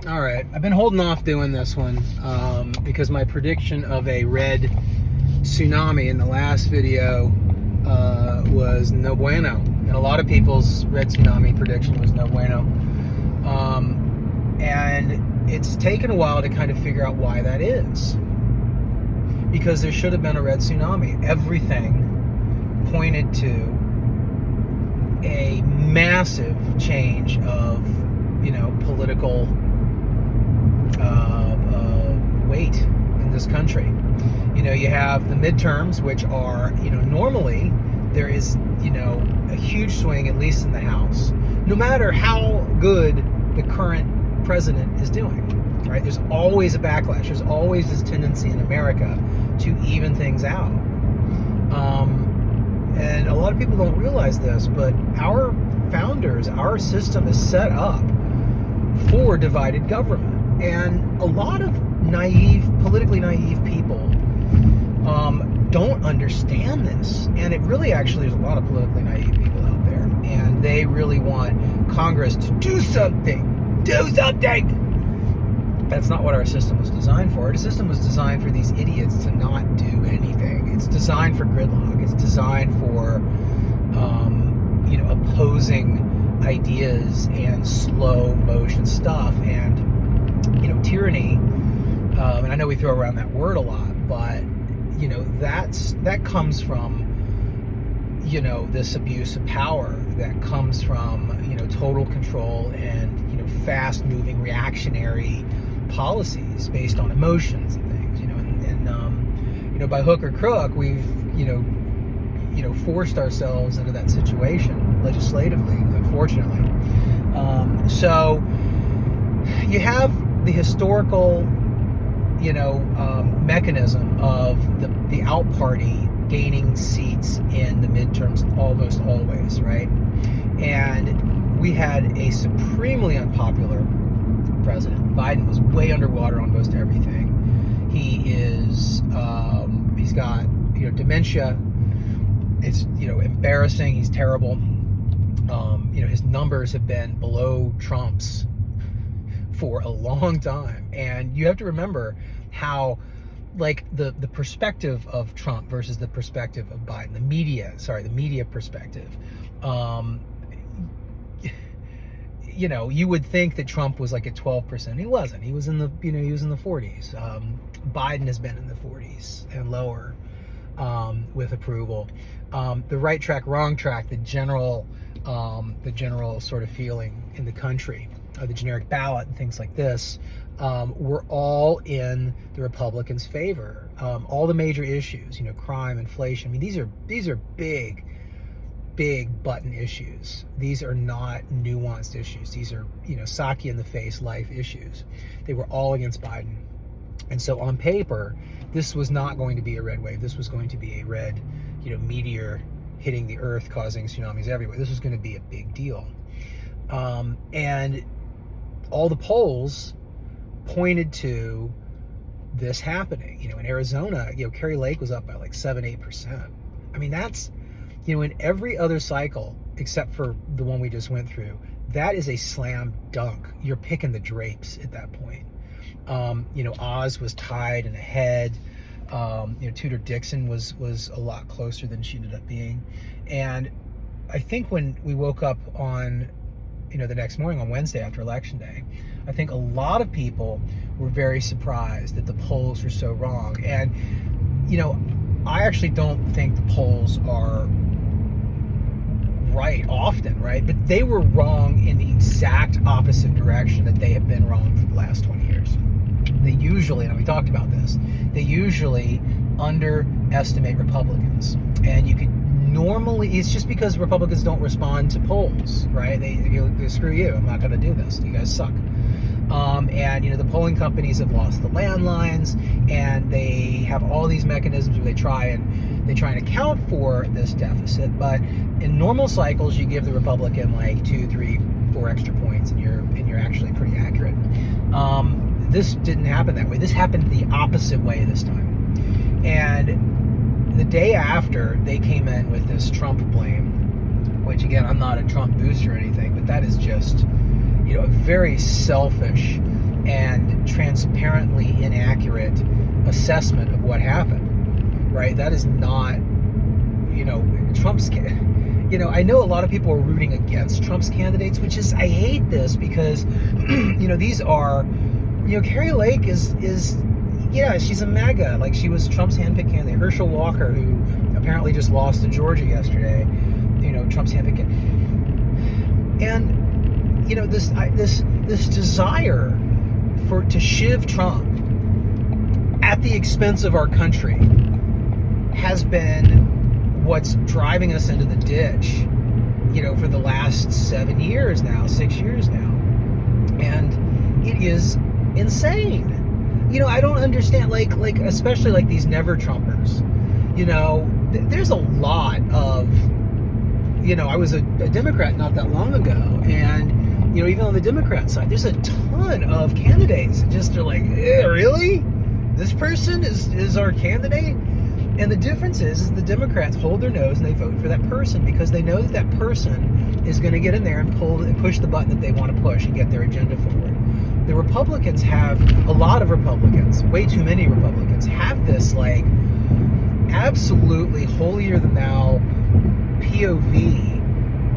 All right, I've been holding off doing this one because my prediction of a red tsunami in the last video was no bueno, and a lot of people's red tsunami prediction was no bueno. And it's taken a while to kind of figure out why that is, because there should have been a red tsunami. Everything pointed to a massive change of, political weight in this country. You have the midterms, which are, normally there is, a huge swing, at least in the House, no matter how good the current president is doing, right? There's always a backlash. There's always this tendency in America to even things out. And a lot of people don't realize this, but our founders, our system is set up for divided government. And a lot of politically naive people don't understand this. And it really actually, there's a lot of politically naive people out there. And they really want Congress to do something. Do something! That's not what our system was designed for. Our system was designed for these idiots to not do anything. It's designed for gridlock. It's designed for, opposing ideas and slow motion stuff. And, tyranny, and I know we throw around that word a lot, but, that comes from, this abuse of power, that comes from, total control and, fast-moving reactionary policies based on emotions and things, and by hook or crook, we've, forced ourselves into that situation legislatively, unfortunately. So you have the historical, mechanism of the out party gaining seats in the midterms almost always, right? And we had a supremely unpopular president. Biden was way underwater on most everything. He is, he's got, dementia. It's, embarrassing. He's terrible. His numbers have been below Trump's for a long time. And you have to remember how, the perspective of Trump versus the perspective of Biden, the media perspective, you would think that Trump was like at 12%. He wasn't. He was in the, he was in the 40s. Biden has been in the 40s and lower with approval. The right track, wrong track, the general sort of feeling in the country, the generic ballot and things like this, were all in the Republicans' favor. All the major issues, crime, inflation. I mean, these are big button issues. These are not nuanced issues. These are, sock you in the face life issues. They were all against Biden. And so on paper, this was not going to be a red wave. This was going to be a red, meteor hitting the earth, causing tsunamis everywhere. This was going to be a big deal. And all the polls pointed to this happening. In Arizona, Kari Lake was up by like 7-8%. I mean, that's, in every other cycle, except for the one we just went through, that is a slam dunk. You're picking the drapes at that point. Oz was tied and ahead. Tudor Dixon was a lot closer than she ended up being. And I think when we woke up on, the next morning on Wednesday after Election Day, I think a lot of people were very surprised that the polls were so wrong. And, I actually don't think the polls are right often, right? But they were wrong in the exact opposite direction that they have been wrong for the last 20 years. They usually, and we talked about this, they usually underestimate Republicans. And you could normally, it's just because Republicans don't respond to polls, right? They screw you, I'm not going to do this. You guys suck. And, the polling companies have lost the landlines, and they have all these mechanisms where they try and account for this deficit. But in normal cycles, you give the Republican like 2, 3, 4 extra points, and you're actually pretty accurate. This didn't happen that way. This happened the opposite way this time. And the day after, they came in with this Trump blame, which again, I'm not a Trump booster or anything, but that is just, a very selfish and transparently inaccurate assessment of what happened, right? That is not, Trump's, I know a lot of people are rooting against Trump's candidates, which is, I hate this because, these are, Carrie Lake is, she's a MAGA. Like, she was Trump's handpicked candidate. Herschel Walker, who apparently just lost to Georgia yesterday, Trump's handpicked candidate. And, this desire to shiv Trump at the expense of our country has been what's driving us into the ditch, for the last 6 years now. And it is insane. I don't understand, like especially like these never Trumpers. There's a lot of, I was a Democrat not that long ago, and even on the Democrat side, there's a ton of candidates that just are like, really? This person is our candidate? And the difference is the Democrats hold their nose and they vote for that person because they know that person is going to get in there and push the button that they want to push and get their agenda forward. The Republicans a lot of Republicans, way too many Republicans, have this like absolutely holier than thou POV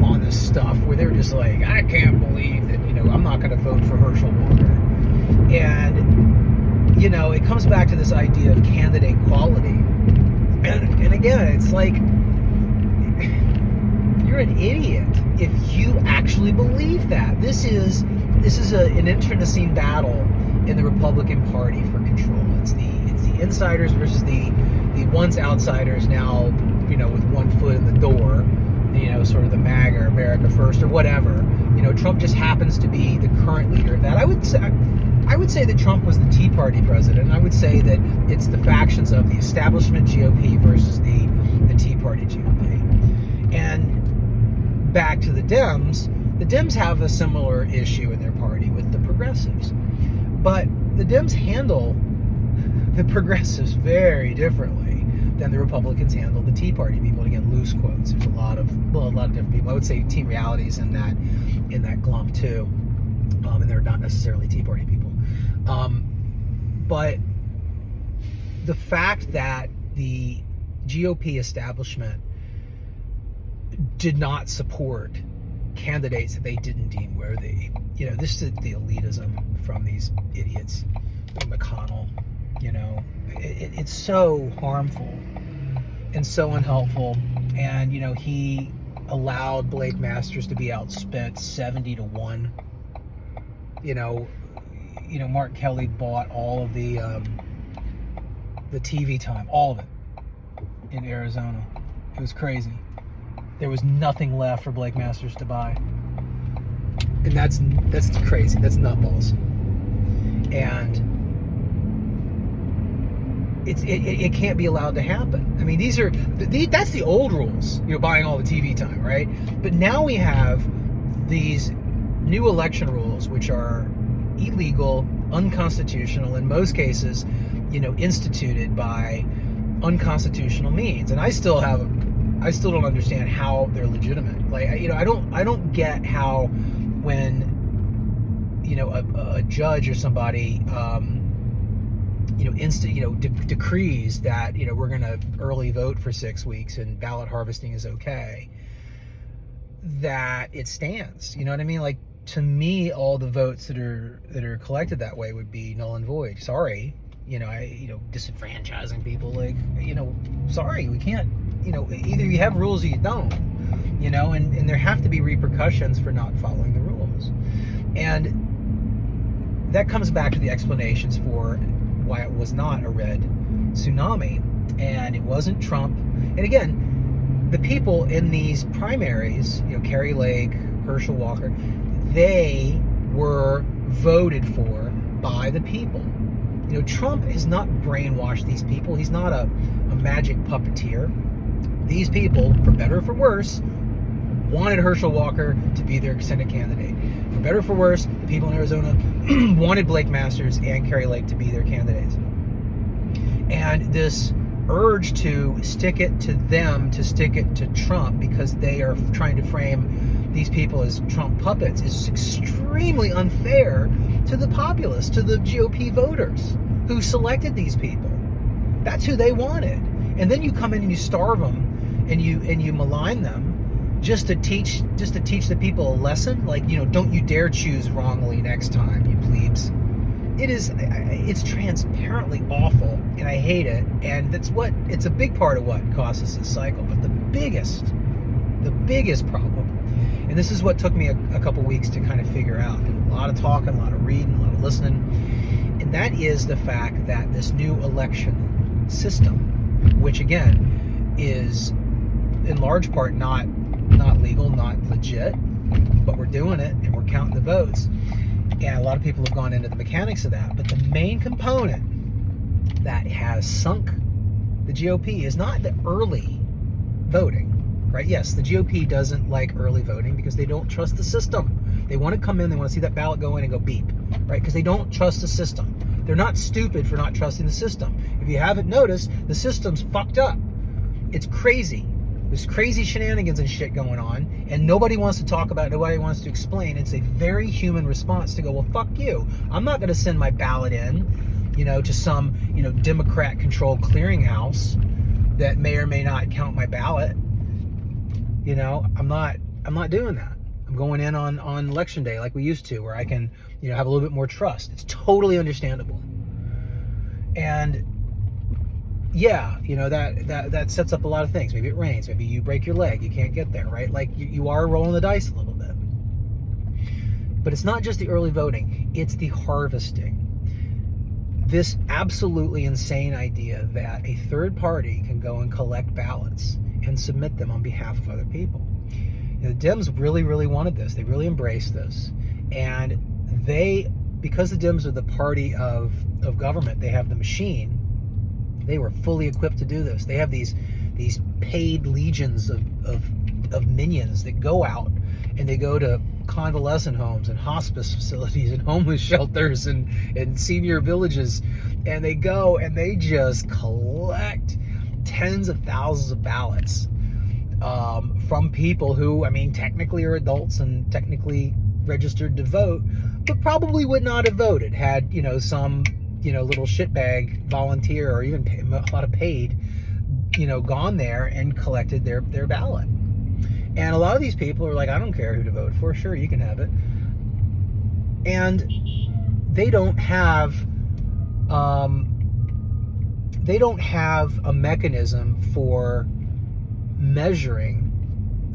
on this stuff where they're just like, I can't believe that, I'm not going to vote for Herschel Walker. And, it comes back to this idea of candidate quality. And again, it's like, you're an idiot if you actually believe that. This is an internecine battle in the Republican Party for control. It's the insiders versus the once outsiders now, with one foot in the door, sort of the MAGA or America First or whatever. Trump just happens to be the current leader of that. I would say that Trump was the Tea Party president. I would say that it's the factions of the establishment GOP versus the Tea Party GOP. And back to the Dems have a similar issue in their party with the progressives. But the Dems handle the progressives very differently than the Republicans handle the Tea Party people. And again, loose quotes. There's a lot of different people. I would say Team Reality's in that glump too. And they're not necessarily Tea Party people. But the fact that the GOP establishment did not support candidates that they didn't deem worthy, this is the elitism from these idiots, like McConnell. It's so harmful and so unhelpful. And he allowed Blake Masters to be outspent 70-1. Mark Kelly bought all of the TV time, all of it, in Arizona. It was crazy. There was nothing left for Blake Masters to buy, and that's crazy. That's nutballs, and it can't be allowed to happen. I mean, that's the old rules. Buying all the TV time, right? But now we have these new election rules, which are illegal, unconstitutional, in most cases, instituted by unconstitutional means. And I still don't understand how they're legitimate. Like, I don't get how when, a judge or somebody, decrees that, we're going to early vote for 6 weeks and ballot harvesting is okay, that it stands. You know what I mean? Like, to me, all the votes that are collected that way would be null and void. Sorry, disenfranchising people. Like, sorry, we can't. Either you have rules or you don't. And there have to be repercussions for not following the rules. And that comes back to the explanations for why it was not a red tsunami, and it wasn't Trump. And again, the people in these primaries, Carrie Lake, Herschel Walker, they were voted for by the people. Trump has not brainwashed these people. He's not a magic puppeteer. These people, for better or for worse, wanted Herschel Walker to be their Senate candidate. For better or for worse, the people in Arizona wanted Blake Masters and Carrie Lake to be their candidates. And this urge to stick it to them, to stick it to Trump, because they are trying to frame these people as Trump puppets is extremely unfair to the populace, to the GOP voters who selected these people. That's who they wanted. And then you come in and you starve them and you malign them just to teach the people a lesson, like, don't you dare choose wrongly next time, you plebes. It's transparently awful, and I hate it, and it's a big part of what causes this cycle. But the biggest problem, and this is what took me a couple weeks to kind of figure out, and a lot of talking, a lot of reading, a lot of listening, and that is the fact that this new election system, which again is in large part not legal, not legit, but we're doing it and we're counting the votes. And a lot of people have gone into the mechanics of that. But the main component that has sunk the GOP is not the early voting, right? Yes, the GOP doesn't like early voting because they don't trust the system. They want to come in, they want to see that ballot go in and go beep, right? Because they don't trust the system. They're not stupid for not trusting the system. If you haven't noticed, the system's fucked up. It's crazy. There's crazy shenanigans and shit going on, and nobody wants to talk about it, nobody wants to explain. It's a very human response to go, well, fuck you. I'm not going to send my ballot in, to some, Democrat-controlled clearinghouse that may or may not count my ballot. I'm not doing that. I'm going in on election day like we used to, where I can, have a little bit more trust. It's totally understandable. And yeah, that sets up a lot of things. Maybe it rains. Maybe you break your leg. You can't get there, right? Like you are rolling the dice a little bit. But it's not just the early voting. It's the harvesting. This absolutely insane idea that a third party can go and collect ballots and submit them on behalf of other people. The Dems really, really wanted this. They really embraced this. And because the Dems are the party of government, they have the machine. They were fully equipped to do this. They have these paid legions of minions that go out and they go to convalescent homes and hospice facilities and homeless shelters and senior villages, and they go and they just collect tens of thousands of ballots from people who, technically are adults and technically registered to vote, but probably would not have voted had, some little shitbag volunteer or even a lot of paid, gone there and collected their ballot. And a lot of these people are like, I don't care who to vote for. Sure, you can have it. And they don't have a mechanism for measuring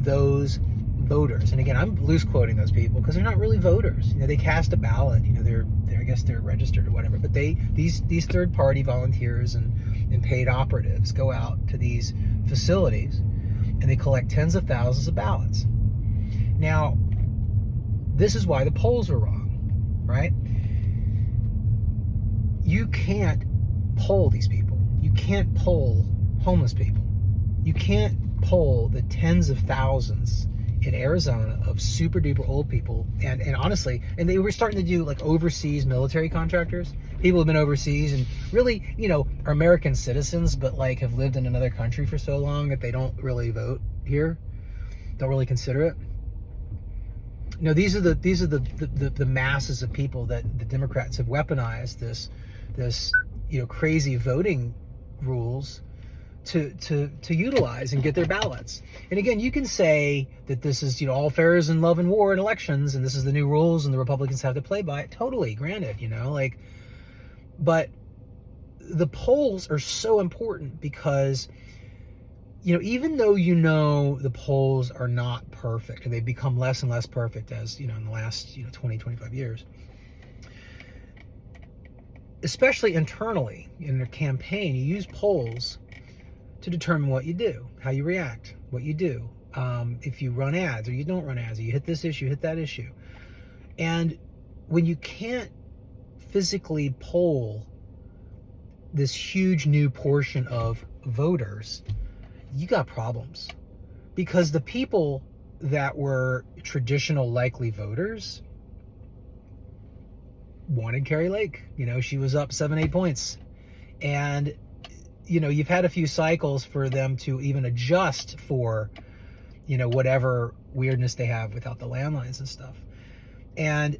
those voters. And again, I'm loose quoting those people because they're not really voters. They cast a ballot. I guess they're registered or whatever. But these third party volunteers and paid operatives go out to these facilities and they collect tens of thousands of ballots. Now, this is why the polls are wrong, right? You can't poll these people. You can't poll homeless people. You can't poll the tens of thousands in Arizona of super duper old people, and honestly, and they were starting to do like overseas military contractors, people who've been overseas and really, are American citizens, but like have lived in another country for so long that they don't really vote here, don't really consider it. These are the masses of people that the Democrats have weaponized this crazy voting rules to utilize and get their ballots. And again, you can say that this is, all fair is in love and war and elections, and this is the new rules and the Republicans have to play by it. Totally, granted, but the polls are so important because, even though the polls are not perfect, and they've become less and less perfect as, in the last, 20, 25 years, especially internally in a campaign, you use polls to determine what you do, how you react, what you do, if you run ads or you don't run ads, or you hit this issue, hit that issue. And when you can't physically poll this huge new portion of voters, you got problems. Because the people that were traditional likely voters wanted Carrie Lake. She was up 7-8 points. And you've had a few cycles for them to even adjust for, whatever weirdness they have without the landlines and stuff. And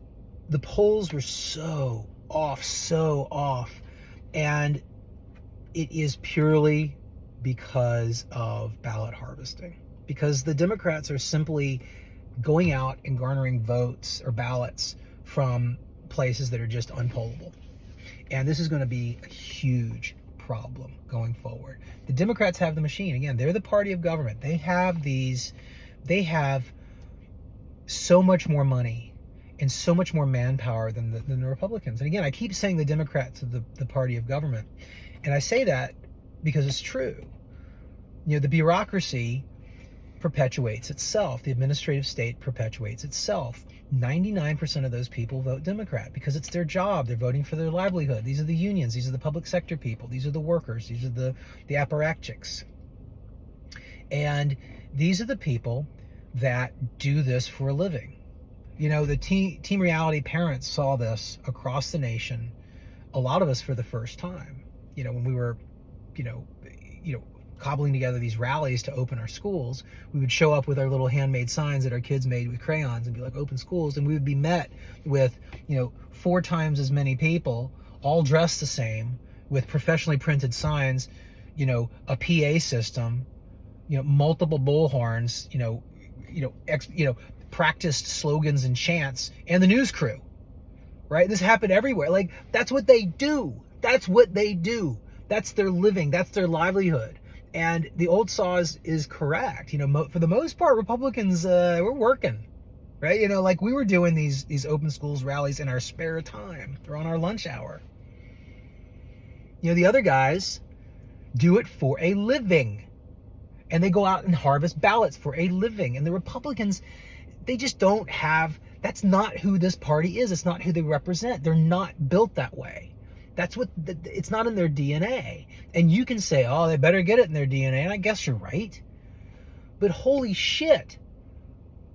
the polls were so off. And it is purely because of ballot harvesting. Because the Democrats are simply going out and garnering votes or ballots from places that are just unpollable. And this is going to be a huge problem going forward. The Democrats have the machine. Again, they're the party of government. They have so much more money and so much more manpower than the Republicans. And again, I keep saying the Democrats are the party of government. And I say that because it's true. The bureaucracy perpetuates itself. The administrative state perpetuates itself. 99% of those people vote Democrat because it's their job. They're voting for their livelihood. These are the unions. These are the public sector people. These are the workers. These are the apparatchiks. And these are the people that do this for a living. The Team Reality parents saw this across the nation, a lot of us for the first time. When we were, cobbling together these rallies to open our schools, we would show up with our little handmade signs that our kids made with crayons and be like, open schools. And we would be met with, 4 times as many people, all dressed the same, with professionally printed signs, a PA system, multiple bullhorns, practiced slogans and chants, and the news crew, right? This happened everywhere. Like, that's what they do. That's what they do. That's their living. That's their livelihood. And the old saw is correct. For the most part, Republicans, we're working, right? Like we were doing these open schools rallies in our spare time or on our lunch hour. The other guys do it for a living. And they go out and harvest ballots for a living. And the Republicans, they just don't have, that's not who this party is. It's not who they represent. They're not built that way. That's it's not in their DNA. And you can say, oh, they better get it in their DNA. And I guess you're right. But holy shit.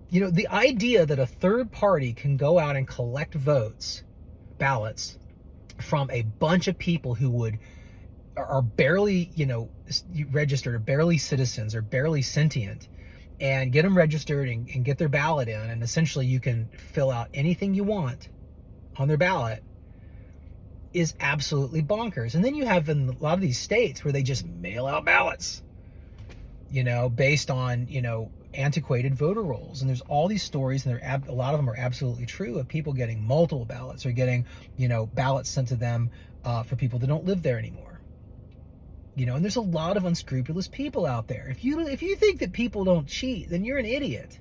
The idea that a third party can go out and collect ballots from a bunch of people who are barely, registered, or barely citizens, or barely sentient, and get them registered and get their ballot in, and essentially you can fill out anything you want on their ballot, is absolutely bonkers. And then you have in a lot of these states where they just mail out ballots, based on, antiquated voter rolls. And there's all these stories, and a lot of them are absolutely true, of people getting multiple ballots or getting, ballots sent to them for people that don't live there anymore. And there's a lot of unscrupulous people out there. If you think that people don't cheat, then you're an idiot.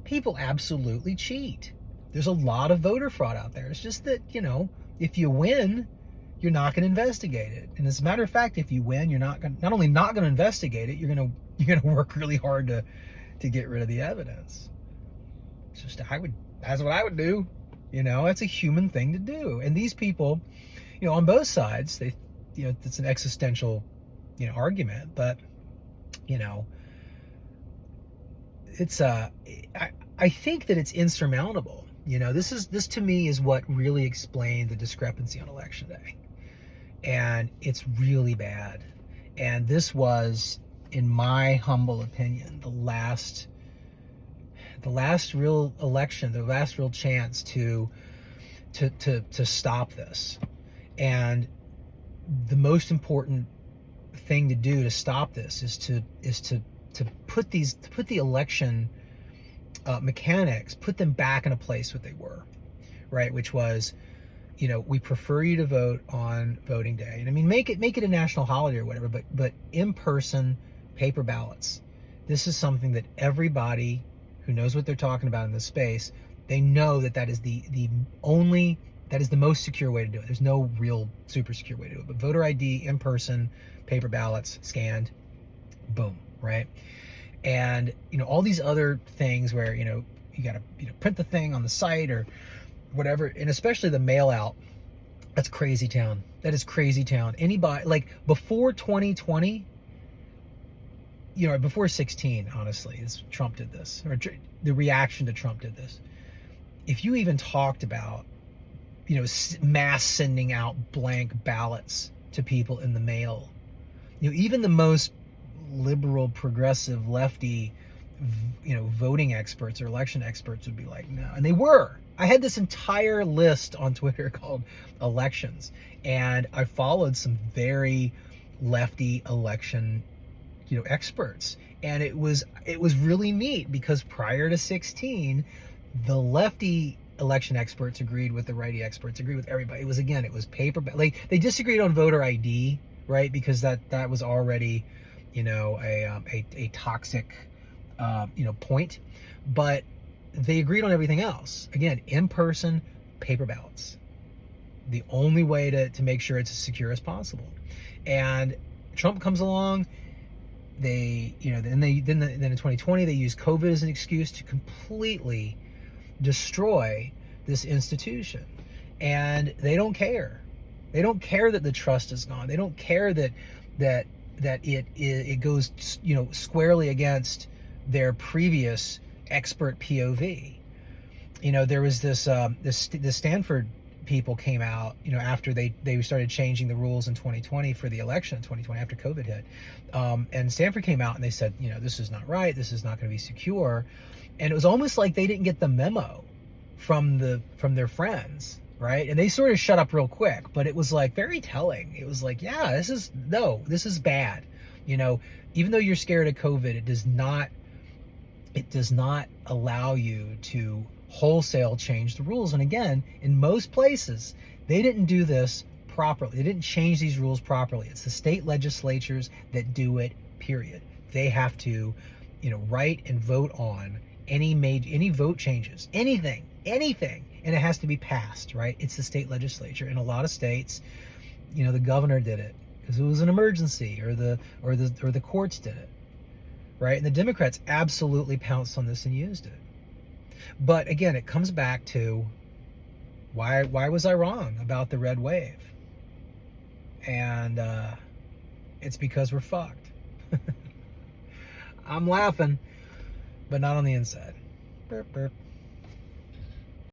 People absolutely cheat. There's a lot of voter fraud out there. It's just that, if you win, you're not going to investigate it. And as a matter of fact, if you win, you're not only not going to investigate it, you're going to work really hard to get rid of the evidence. It's just that's what I would do. It's a human thing to do. And these people, on both sides, they, it's an existential, argument, but, it's I think that it's insurmountable. This to me is what really explained the discrepancy on election day. And it's really bad. And this was, in my humble opinion, the last real election, the last real chance to stop this. And the most important thing to do to stop this is to put the election mechanics, put them back in a place what they were, right? Which was, we prefer you to vote on voting day. And I mean, make it a national holiday or whatever, but in-person paper ballots. This is something that everybody who knows what they're talking about in this space, they know that is that is the most secure way to do it. There's no real super secure way to do it. But voter ID, in-person, paper ballots, scanned, boom, right? And, all these other things where, you got to print the thing on the site or whatever, and especially the mail out, that's crazy town. That is crazy town. Anybody, like, before 2020, before 16, honestly, Trump did this, or the reaction to Trump did this. If you even talked about, mass sending out blank ballots to people in the mail, even the most liberal, progressive, lefty voting experts or election experts would be like, no. And they were. I had this entire list on Twitter called elections, and I followed some very lefty election, experts. And it was really neat because prior to 16, the lefty election experts agreed with the righty experts, agreed with everybody. It was paper, like they disagreed on voter ID, right? Because that was already, a toxic, point. But they agreed on everything else. Again, in-person paper ballots. The only way to make sure it's as secure as possible. And Trump comes along. Then in 2020 they used COVID as an excuse to completely destroy this institution, and they don't care. They don't care that the trust is gone. They don't care that it goes squarely against their previous expert POV. There was the Stanford people came out, after they started changing the rules in 2020 for the election in 2020 after COVID hit, and Stanford came out and they said, this is not right. This is not going to be secure. And it was almost like they didn't get the memo from their friends, right? And they sort of shut up real quick, but it was like very telling. It was like, yeah, this is bad. Even though you're scared of COVID, it does not allow you to wholesale change the rules. And again, in most places, they didn't do this properly. They didn't change these rules properly. It's the state legislatures that do it, period. They have to, write and vote on any vote changes, anything, and it has to be passed, right? It's the state legislature. In a lot of states, the governor did it because it was an emergency, or the courts did it, right? And the Democrats absolutely pounced on this and used it. But again, it comes back to why was I wrong about the red wave? And it's because we're fucked. I'm laughing, but not on the inside. Burp, burp.